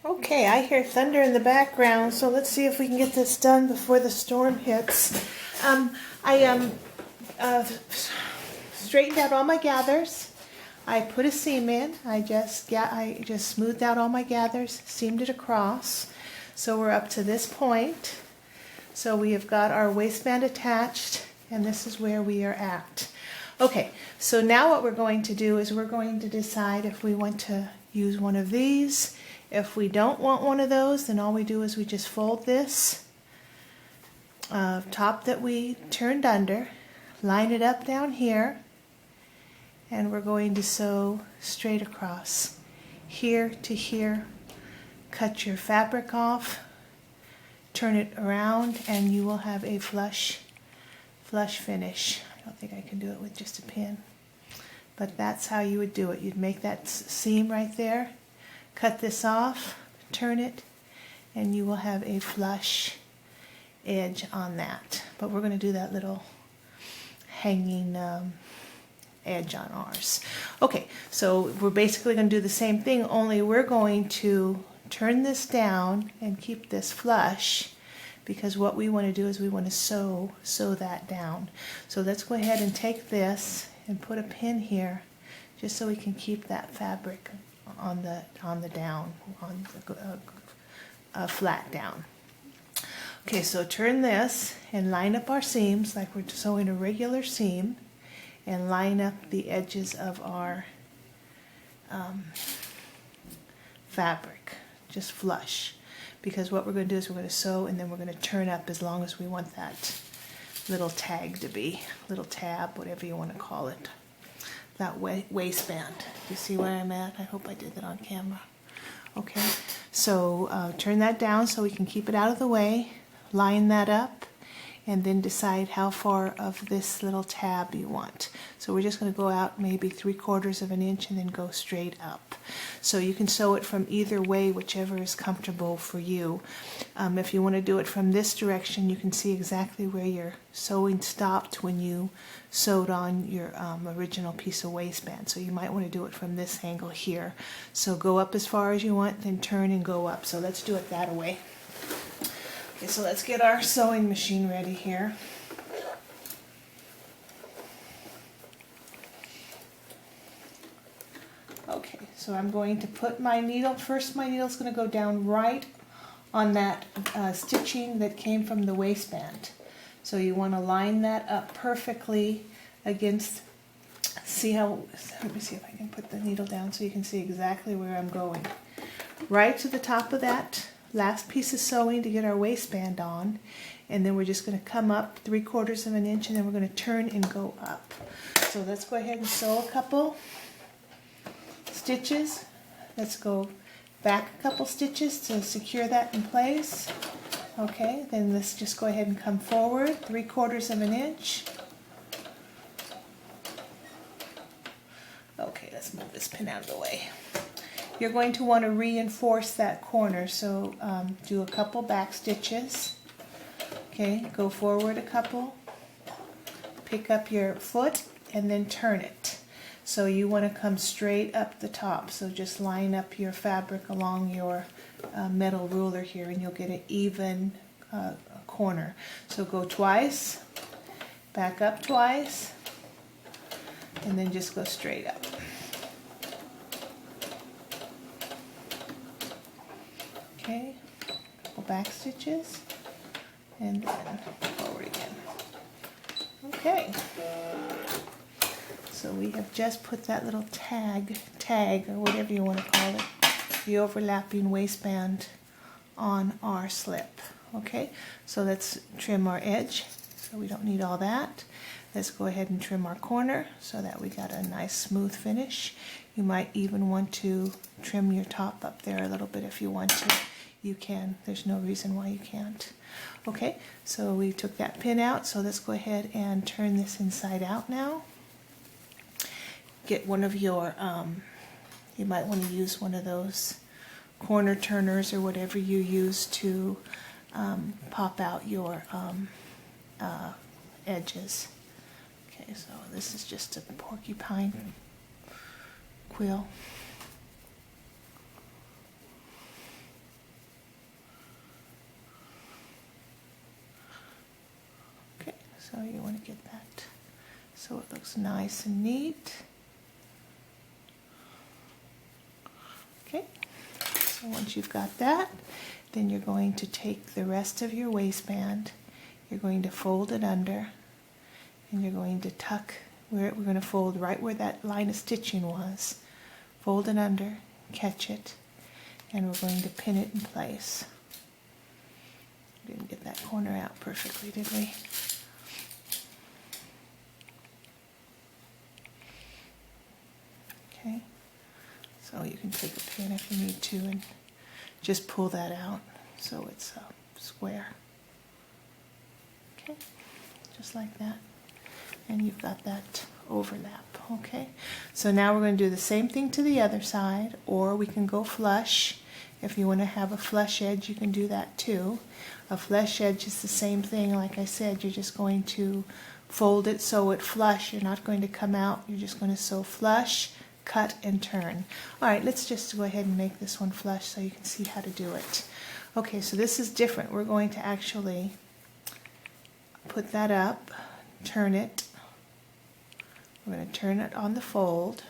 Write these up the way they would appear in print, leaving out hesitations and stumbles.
Okay, I hear thunder in the background, so let's see if we can get this done before the storm hits. I straightened out all my gathers. I put a seam in. I just smoothed out all my gathers, seamed it across. So we're up to this point. So we have got our waistband attached, and this is where we are at. Okay, so now what we're going to do is we're going to decide if we want to use one of these. If we don't want one of those, then all we do is we just fold this top that we turned under, line it up down here, and we're going to sew straight across, here to here. Cut your fabric off, turn it around, and you will have a flush finish. I don't think I can do it with just a pin, but that's how you would do it. You'd make that seam right there, cut this off, turn it, and you will have a flush edge on that. But we're going to do that little hanging edge on ours. Okay, so we're basically going to do the same thing, only we're going to turn this down and keep this flush, because what we want to do is we want to sew that down. So let's go ahead and take this and put a pin here, just so we can keep that fabric on the down, on the flat down. Okay, so turn this and line up our seams like we're sewing a regular seam, and line up the edges of our fabric, just flush, because what we're going to do is we're going to sew and then we're going to turn up as long as we want that little tag to be, little tab, whatever you want to call it, that waistband. You see where I'm at? I hope I did that on camera. Okay, so turn that down so we can keep it out of the way, line that up, and then decide how far of this little tab you want. So we're just going to go out maybe 3/4 of an inch and then go straight up. So you can sew it from either way, whichever is comfortable for you. If you want to do it from this direction, you can see exactly where your sewing stopped when you sewed on your original piece of waistband. So you might want to do it from this angle here. So go up as far as you want, then turn and go up. So let's do it that way. Okay, so let's get our sewing machine ready here. Okay, so I'm going to put my needle, first my needle's going to go down right on that stitching that came from the waistband. So you want to line that up perfectly against, let me see if I can put the needle down so you can see exactly where I'm going. Right to the top of that last piece of sewing to get our waistband on, and then we're just going to come up 3/4 of an inch, and then we're going to turn and go up. So let's go ahead and sew a couple stitches. Let's go back a couple stitches to secure that in place. Okay, then let's just go ahead and come forward 3/4 of an inch. Okay, let's move this pin out of the way. You're going to want to reinforce that corner, so do a couple back stitches. Okay, go forward a couple, pick up your foot, and then turn it. So you want to come straight up the top, so just line up your fabric along your metal ruler here, and you'll get an even corner. So go twice, back up twice, and then just go straight up. Okay, couple back stitches, and then forward again. Okay, so we have just put that little tag, or whatever you want to call it, the overlapping waistband on our slip. Okay, so let's trim our edge, so we don't need all that. Let's go ahead and trim our corner so that we got a nice smooth finish. You might even want to trim your top up there a little bit if you want to. You can. There's no reason why you can't. Okay, so we took that pin out, so let's go ahead and turn this inside out now. Get one of your, you might want to use one of those corner turners or whatever you use to pop out your edges. Okay, so this is just a porcupine quill. So you want to get that so it looks nice and neat. Okay, so once you've got that, then you're going to take the rest of your waistband, you're going to fold it under, and you're going to tuck where we're going to fold right where that line of stitching was. Fold it under, catch it, and we're going to pin it in place. We didn't get that corner out perfectly, did we? Okay, so you can take a pin if you need to and just pull that out so it's square. Okay, just like that. And you've got that overlap. Okay, so now we're going to do the same thing to the other side, or we can go flush. If you want to have a flush edge, you can do that too. A flush edge is the same thing. Like I said, you're just going to fold it, sew it flush. You're not going to come out. You're just going to sew flush, cut, and turn. All right, let's just go ahead and make this one flush so you can see how to do it. Okay, so this is different. We're going to actually put that up, turn it. We're going to turn it on the fold.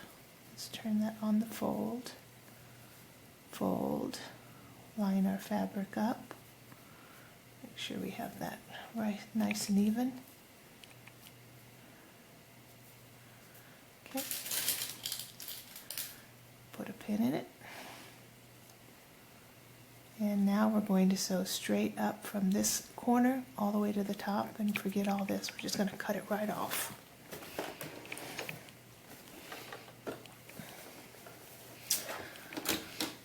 Let's turn that on the fold. Fold, line our fabric up. Make sure we have that right, nice and even. Okay. Put a pin in it. And now we're going to sew straight up from this corner all the way to the top, and forget all this. We're just going to cut it right off.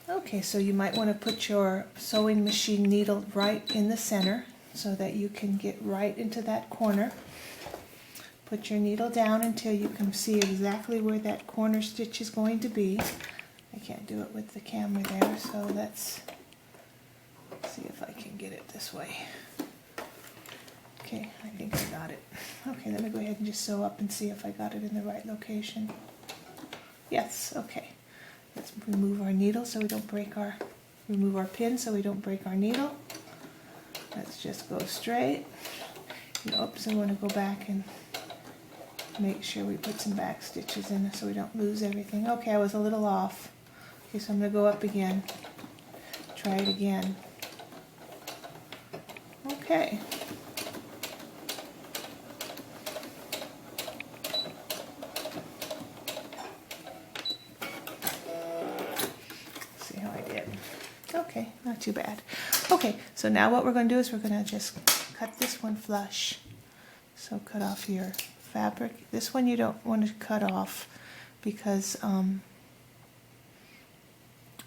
Okay, so you might want to put your sewing machine needle right in the center so that you can get right into that corner. Put your needle down until you can see exactly where that corner stitch is going to be. I can't do it with the camera there, so let's see if I can get it this way. Okay, I think I got it. Okay, let me go ahead and just sew up and see if I got it in the right location. Yes, okay. Let's remove our needle so we don't break our, remove our pin so we don't break our needle. Let's just go straight. Oops, I want to go back and make sure we put some back stitches in so we don't lose everything. Okay, I was a little off. Okay, so I'm going to go up again. Try it again. Okay. Okay, not too bad. Okay, so now what we're going to do is we're going to just cut this one flush. So cut off your fabric. This one you don't want to cut off because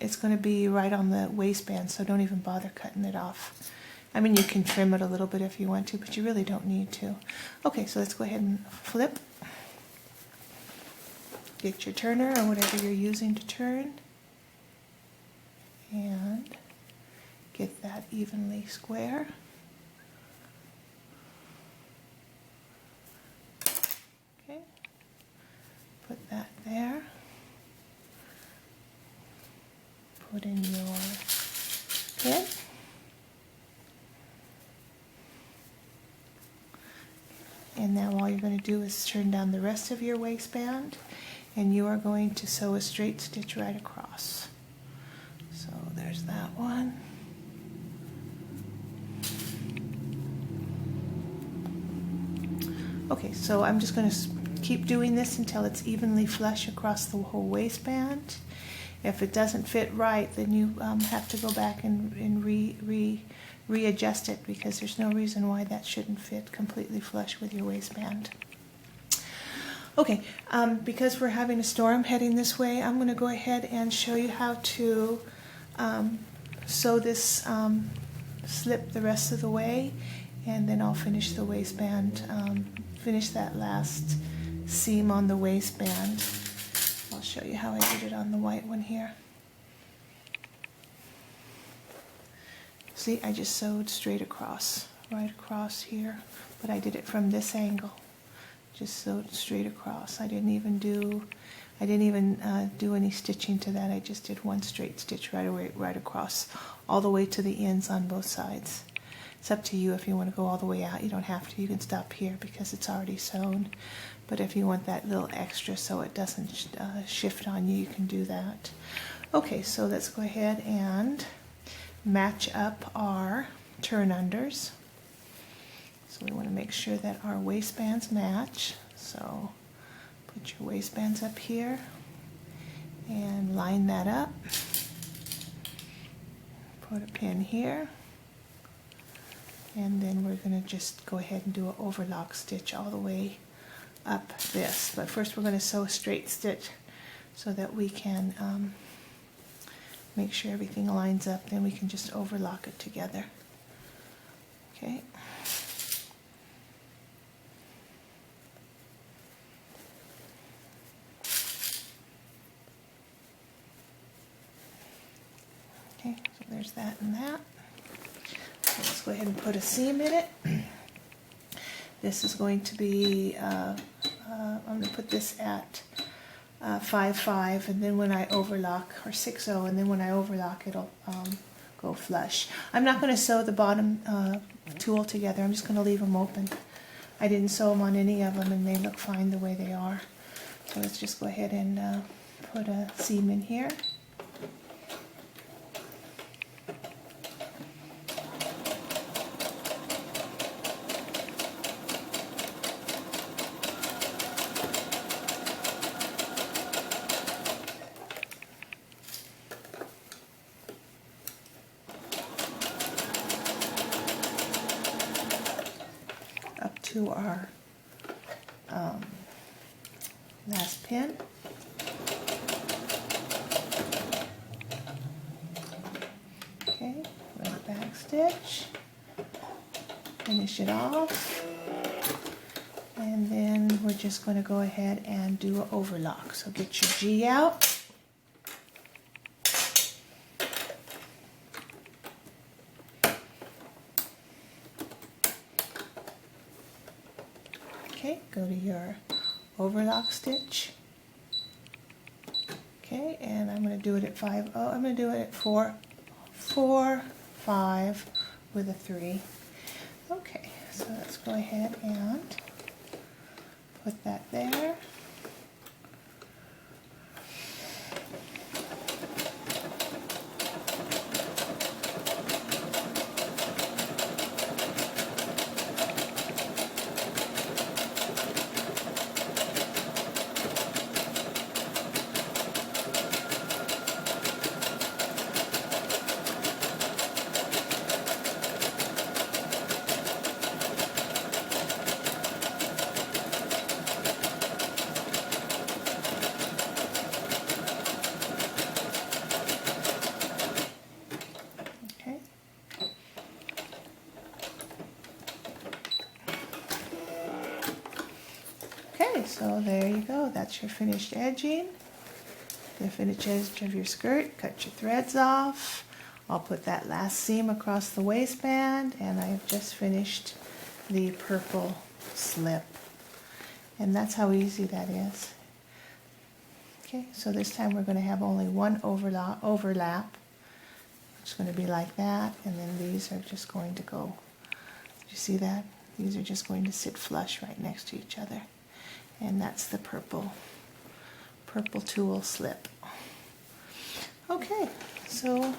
it's going to be right on the waistband, so don't even bother cutting it off. I mean, you can trim it a little bit if you want to, but you really don't need to. Okay, so let's go ahead and flip. Get your turner or whatever you're using to turn. And get that evenly square. Okay, put that there. Put in your pin. And now all you're going to do is turn down the rest of your waistband, and you are going to sew a straight stitch right across. So there's that one. Okay, so I'm just going to keep doing this until it's evenly flush across the whole waistband. If it doesn't fit right, then you have to go back and readjust it, because there's no reason why that shouldn't fit completely flush with your waistband. Okay, because we're having a storm heading this way, I'm going to go ahead and show you how to sew this slip the rest of the way, and then I'll finish the waistband, finish that last seam on the waistband. I'll show you how I did it on the white one here. See, I just sewed straight across, right across here, but I did it from this angle. Just sewed straight across. I didn't even do any stitching to that. I just did one straight stitch right across, all the way to the ends on both sides. It's up to you if you want to go all the way out. You don't have to. You can stop here because it's already sewn. But if you want that little extra so it doesn't shift on you, you can do that. Okay, so let's go ahead and match up our turn unders. So we want to make sure that our waistbands match. So put your waistbands up here and line that up. Put a pin here. And then we're going to just go ahead and do an overlock stitch all the way up this. But first we're going to sew a straight stitch so that we can make sure everything lines up. Then we can just overlock it together. Okay. Okay, so there's that and that. So let's go ahead and put a seam in it. This is going to be, I'm going to put this at 5-5, and then when I overlock, or 6-0, and then when I overlock it'll go flush. I'm not going to sew the bottom tool together. I'm just going to leave them open. I didn't sew them on any of them and they look fine the way they are. So let's just go ahead and put a seam in here. Up to our last pin. Okay, run the back stitch, finish it off, and then we're just going to go ahead and do an overlock. So get your G out. Okay, go to your overlock stitch. Okay, and I'm going to do it at 5-0. I'm going to do it at 4-5 with a 3. Okay, so let's go ahead and put that there. Okay, so there you go. That's your finished edging. The finished edge of your skirt. Cut your threads off. I'll put that last seam across the waistband, and I have just finished the purple slip. And that's how easy that is. Okay, so this time we're going to have only one overlap. It's going to be like that, and then these are just going to go. Did you see that? These are just going to sit flush right next to each other. And that's the purple tulle slip. Okay, so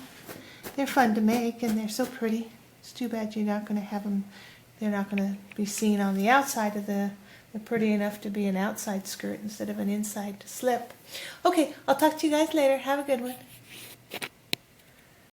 they're fun to make and they're so pretty. It's too bad you're not going to have them, they're not going to be seen on the outside of they're pretty enough to be an outside skirt instead of an inside slip. Okay, I'll talk to you guys later. Have a good one.